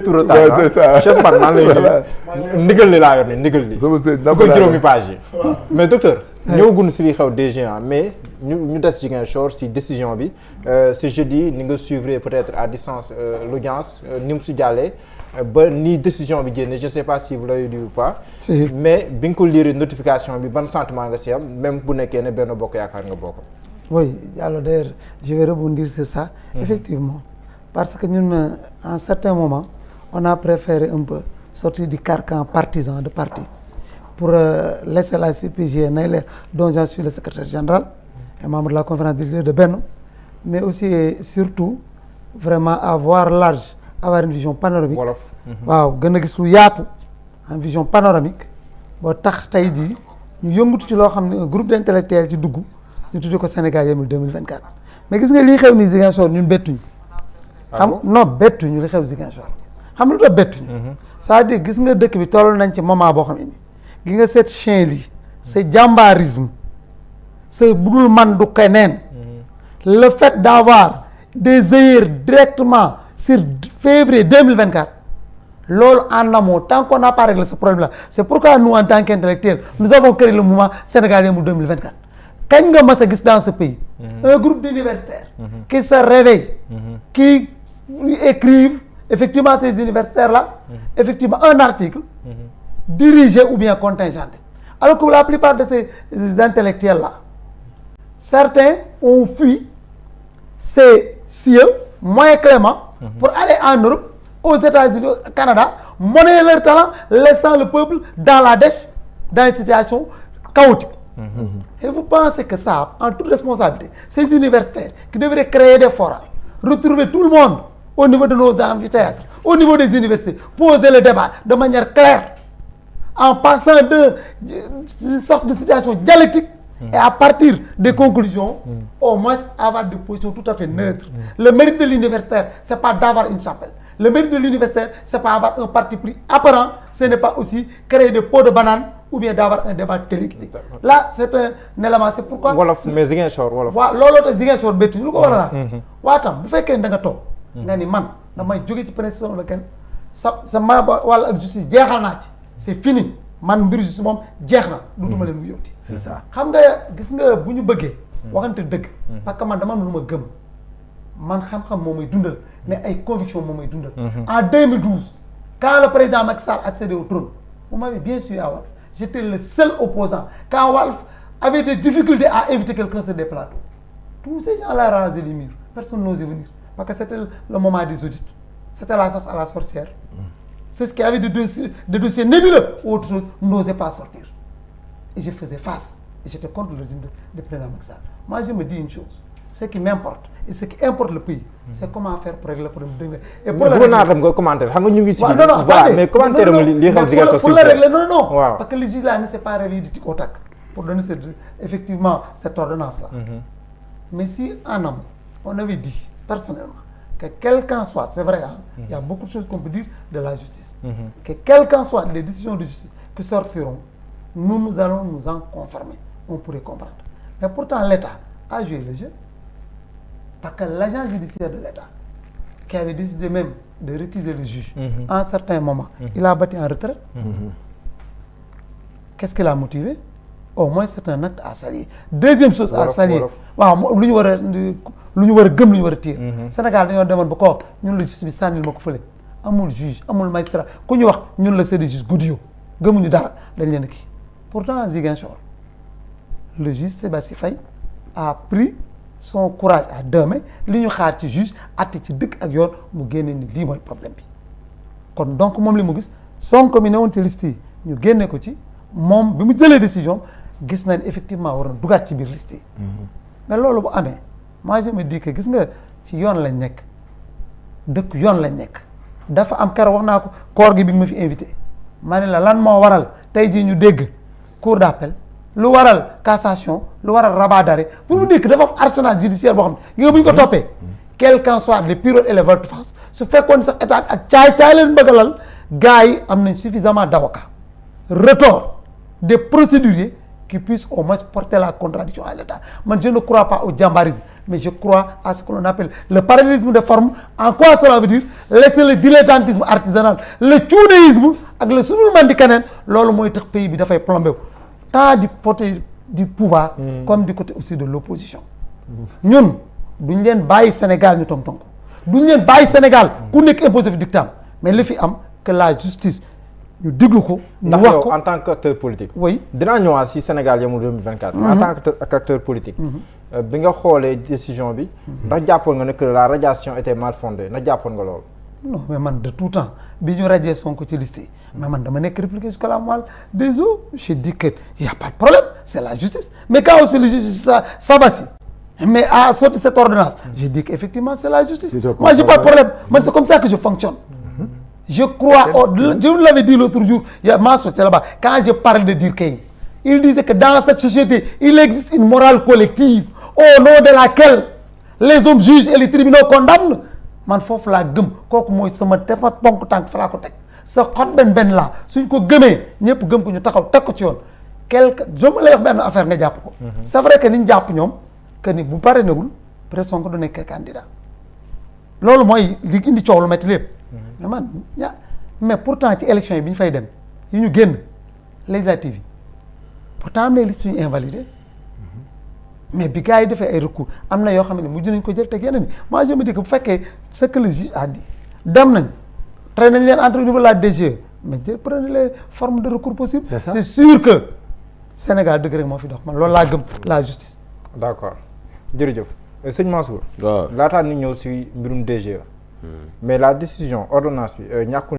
tout retard Cheikh Bara maa ngi lay ndigal li laa yor ni ndigal li da koy juróomi page yi mais docteur ñëwagun si li xew DG mais ñu des Ziguinchor si décision bi ce jeudi ni nga suivre peut-être à distance l'audience ni mu si jàllee ba ni décision bi génne je sais pas si vous l'avez dit ou pas mais bi nga ko lire notification bi ban sentiment nga si am même bu nekkee ne Benno Bokk Yaakaar nga bokk. Oui, alors d'ailleurs je vais rebondir sur ça. Effectivement, parce que ñun à un certain moment on a préféré un peu sortir du carcan partisan de parti pour laisser la CPJ Naylor, dont j'en suis le secrétaire général et membre de la conférence des leaders de Benno, mais aussi et surtout vraiment avoir large, avoir une vision panoramique. waaw gën a gis lu yaatu en vision panoramique boo tax tey jii ñu yëngatu ci loo xam ne un groupe d'intellectuels ci dugg ñu tuddee ko Sénégal yemul 2024 mais gis nga lii xew ni Ziguinchor ñun bettuñu. xam non bettuñu li xew Ziguinchor xam lu tax bettuñu. c'est-à-dire gis nga dëkk bi toll nañ ci moment boo xam ne gi nga seet chien lii c'est jàmbaarisme c'est budul man du keneen. Le fait d'avoir des heures directement sur février 2024 loolu en amont tant qu'on n'a pas réglé ce problème là c'est pourquoi nous en tant qu'intellectuels nous avons créé le mouvement Sénégal yemul 2024. kañ nga mas a gis dans ce pays un groupe d'universitaires qui se réveillent qui écrivent effectivement ces universitaires là effectivement un article dirigé ou bien contingenté alors que la plupart de ces intellectuels là certains ont fui ces cieux moins cléments pour aller en Europe aux États-Unis au Canada monnayer leur talent laissant le peuple dans la dèche dans une situation chaotique. Et vous pensez que ça, en toute responsabilité, ces universitaires qui devraient créer des forums, retrouver tout le monde au niveau de nos amphithéâtres, au niveau des universités, poser le débat de manière claire, en passant d'une sorte de situation dialectique et à partir des conclusions, au moins avoir des positions tout à fait neutres. Le mérite de l'universitaire, c'est pas d'avoir une chapelle. Le mérite de l'universitaire, c'est pas avoir un parti pris apparent, ce n'est pas aussi créer des pots de banane ou bien d'avoir un débat téléguidé. Là, c'est un élément, c'est pourquoi. wolof mais Ziguinchor wolof. waaw looloo tax Ziguinchor béttu lu ko war a laal. waa tam bu fekkee da nga toog. nga ni man damay jóge ci précision la kenn sa ma wàll ak justice jeexal naa ci c'est fini man mbiru justice moom jeex na. du duma leen mu yóbbu. c'est ça xam nga gis nga bu ñu bëggee. waxante dëgg. parce que man dama am lu ma gëm. man xam-xam moo may dundal mais ay conviction moo may dundal. En 2012 quand le président Macky Sall accédait au trône vous m'avez bien suivi à Walf j'étais le seul opposant quand Walf avait des difficultés à inviter quelqu'un sur des plateaux tous ces gens-là rasaient les murs personne n'osait venir parce que c'était le moment des audits c'était la chasse à la sorcière c'est ce qui avait des dossiers nébuleux ou autre chose n'osait pas sortir et je faisais face et j'étais contre le régime de président Macky Sall. Moi je me dis une chose ce qui m'importe et ce qui importe le pays c'est comment faire pour régler le problème de et pour le naa xam nga commentaire xam nga ñu ngi si non voilà mais commentaire li xam Ziguinchor pour le régler non parce que le juge là ne s'est pas réveillé du tic au tac pour donner effectivement cette ordonnance là mais si en amont on avait dit personnellement que quel qu'en soit c'est vrai il y a beaucoup de choses qu'on peut dire de la justice que quel qu'en soit les décisions de justice qui sortiront nous allons nous en conformer on pourrait comprendre mais pourtant l'État a joué le jeu parce que l'agent judiciaire de l'État qui avait décidé même de récuser le juge à un certain moment il a battu en retraite qu'est-ce qui l'a motivé au moins c'est un acte à saluer deuxième chose à saluer waaw lu ñu war a gëm lu ñu war a tiir Sénégal dañoo demoon ba koo ñun la justice bi sànnil ma ko fële amul juge amul magistrat ku ñu wax ñun la c'est des juges guddi yo gëmuñu dara dañ leen kii pourtant Ziguinchor le juge Sébastien Faye a pris son courage à deux mains li ñu xaar ci juge atte ci dëkk ak yoon mu génne ni lii mooy problème bi kon donc moom li mu gis Sonko mi ne woon ci liste yi ñu génne ko ci moom bi mu jëlee décision gis nañ effectivement war na dugaat ci biir liste yi mais loolu bu amee moi je me dis que gis nga ci yoon lañ nekk dëkk yoon lañ nekk dafa am keroog wax naa ko koor gi bi nga ma fi invité ma ne la lan moo waral tey jii ñu dégg cour d'appel lu waral cassation lu waral rabat d'arrêt pour vous dire que dafa am arsenal judiciaire boo xam ne nga bu ñu ko toppee quel qu'en soit les pirogues et les volte-face su fekkoon sax état bi ak caay leen bëgg a lal gars yi am nañ suffisamment d'avocats retors des procéduriers qui puisse au moins porter la contradiction à l'État. Moi, je ne crois pas au jambarisme, mais je crois à ce que l'on appelle le parallélisme de forme. En quoi cela veut dire? Laisser le dilettantisme artisanal, le tchoudéisme avec le soulèvement du canen, lolo moy tax pays bi da fay plombé tant du côté du pouvoir comme du côté aussi de l'opposition. Ñun duñ leen bàyyi Sénégal ñu tong-tong duñ leen bàyyi Sénégal ku nekk imposé fi dictam mais li fi am que la justice ñu déglu ko. ñu wax ko en tant qu'acteur politique. oui dinaa ñëwaat si Sénégal yamul 2024. mais en tant qu'acteur politique. bi nga xoolee décision bi. ndax jàppoon nga ne que la radiation était mal fondée ndax jàppoon nga loolu. non mais man de tout temps bi ñu radié Sonko ci liste yi mais man dama nekk répliqué jusqu'à la moelle des os j'ai dit que y a pas de problème c'est la justice mais quand aussi la justice s'abassit mais à sortir cette ordonnance j'ai dit qu'effectivement c'est la justice moi j'ai pas de problème man c'est comme ça que je fonctionne je crois je vous l'avais dit l'autre jour il y a ma société là-bas quand je parle de Durkheim il disait que dans cette société il existe une morale collective au nom de laquelle les hommes jugent et les tribunaux condamnent man foofu laa gëm kooku mooy sama tefa ponk tànk fa laa ko teg sa xot benn la suñ ko gëmee ñëpp gëm ko ñu taxaw teg ko ci yoon quelque je me lay wax benn affaire nga jàpp ko c'est vrai que ni ñu jàpp ñoom que ni bu pare newul peut-être Sonko du nekk candidat loolu mooy li indi coow lu metti lépp mais man mais pourtant ci élection yi bi ñu fay dem yi ñu génn législative yi pourtant am na liste yu invalidé mais bi gars yi defee ay recours am na yoo xam ne mujj nañ ko jël teg yeneen ni moi je me dis que bu fekkee ce que le juge a dit dem nañ traité nañ leen entre au niveau de la DGE mais prenez les formes de recours possibles. C'est sûr que Sénégal dëgg rek moo fi dox man loolu laa gëm la justice. d'accord jërëjëf sëñ Mansour. waaw laataa ni ñëw si mbirum DGE. mais la décision ordonnance bi ñàkkul